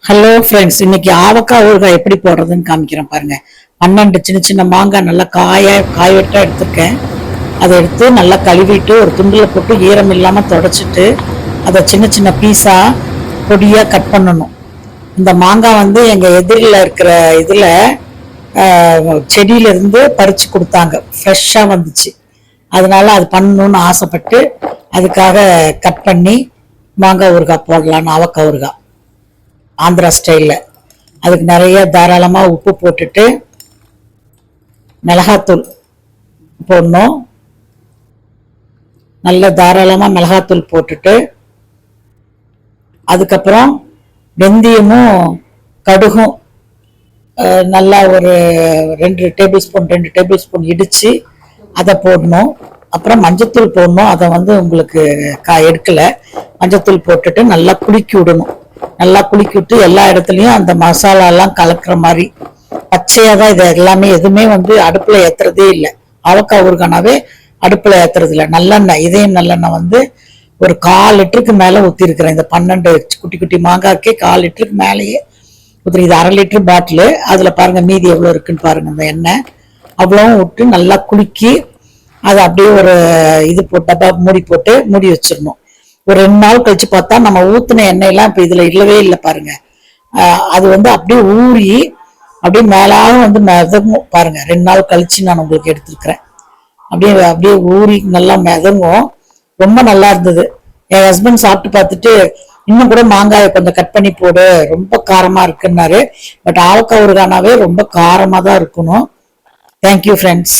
Hello friends, இன்னைக்கு ஆவக்காய் ஊறுகாய் எப்படி போடுறதுன்னு காமிக்கிறேன் பாருங்க. 12 சின்ன சின்ன மாங்காய் நல்லா காயவெட்டா எடுத்துருக்கேன். அதை எடுத்து நல்லா கழுவிட்டு ஒரு துண்டில் போட்டு ஈரம் இல்லாமல் தொடச்சிட்டு அதை சின்ன சின்ன பீஸாக பொடியாக கட் பண்ணணும். இந்த மாங்காய் வந்து எங்கள் எதிரில் இருக்கிற இதில் செடியிலேருந்து பறித்து கொடுத்தாங்க, ஃப்ரெஷ்ஷாக வந்துச்சு. அதனால அது பண்ணணும்னு ஆசைப்பட்டு அதுக்காக கட் பண்ணி மாங்காய் ஊறுகாய் போடலான்னு, ஆவக்காய் ஊறுகாய் ஆந்திரா ஸ்டைலில். அதுக்கு நிறைய தாராளமாக உப்பு போட்டுட்டு மிளகாத்தூள் போடணும். நல்ல தாராளமாக மிளகாத்தூள் போட்டுட்டு அதுக்கப்புறம் வெந்தயமும் கடுகும் நல்லா ஒரு 2 டேபிள் ஸ்பூன் இடித்து அதை போடணும். அப்புறம் மஞ்சத்தூள் போடணும். அதை வந்து உங்களுக்கு எடுக்கலை. மஞ்சத்தூள் போட்டுட்டு நல்லா குலுக்கி விடணும். நல்லா குலுக்கி விட்டு எல்லா இடத்துலையும் அந்த மசாலாலாம் கலக்கிற மாதிரி பச்சையாக தான் இது எல்லாமே. எதுவுமே வந்து அடுப்பில் ஏற்றுறதே இல்லை. ஆவக்காய் ஊறுகானாவே அடுப்பில் ஏற்றுறது இல்லை. நல்லெண்ணெய், இதயம் நல்லெண்ணெய் வந்து ஒரு 1/4 லிட்டருக்கு மேலே ஊற்றிருக்கிறேன். இந்த 12 குட்டி குட்டி மாங்காய்க்கே 1/4 லிட்டருக்கு மேலேயே ஊற்றி. இது 1/2 லிட்டர் பாட்டிலு. அதில் பாருங்கள் மீதி எவ்வளோ இருக்குன்னு பாருங்கள். இந்த எண்ணெய் அவ்வளோவும் விட்டு நல்லா குலுக்கி அதை அப்படியே ஒரு இது போட்டு மூடி வச்சிடணும். ஒரு 2 நாள் கழிச்சு பார்த்தா நம்ம ஊற்றின எண்ணெயெல்லாம் இப்போ இதில் இல்லவே இல்லை பாருங்க. அது வந்து அப்படியே ஊறி அப்படியே மேலாக வந்து மிதங்கும் பாருங்க. 2 நாள் கழிச்சு நான் உங்களுக்கு எடுத்துருக்கிறேன். அப்படியே ஊறி நல்லா மிதங்கும். ரொம்ப நல்லா இருந்தது. என் ஹஸ்பண்ட் சாப்பிட்டு பார்த்துட்டு இன்னும் கூட மாங்காயை கொஞ்சம் கட் பண்ணி போடு, ரொம்ப காரமா இருக்குன்னாரு. பட் ஆவக்காய் ஊறுகானாவே ரொம்ப காரமாக தான் இருக்கணும். Thank you friends.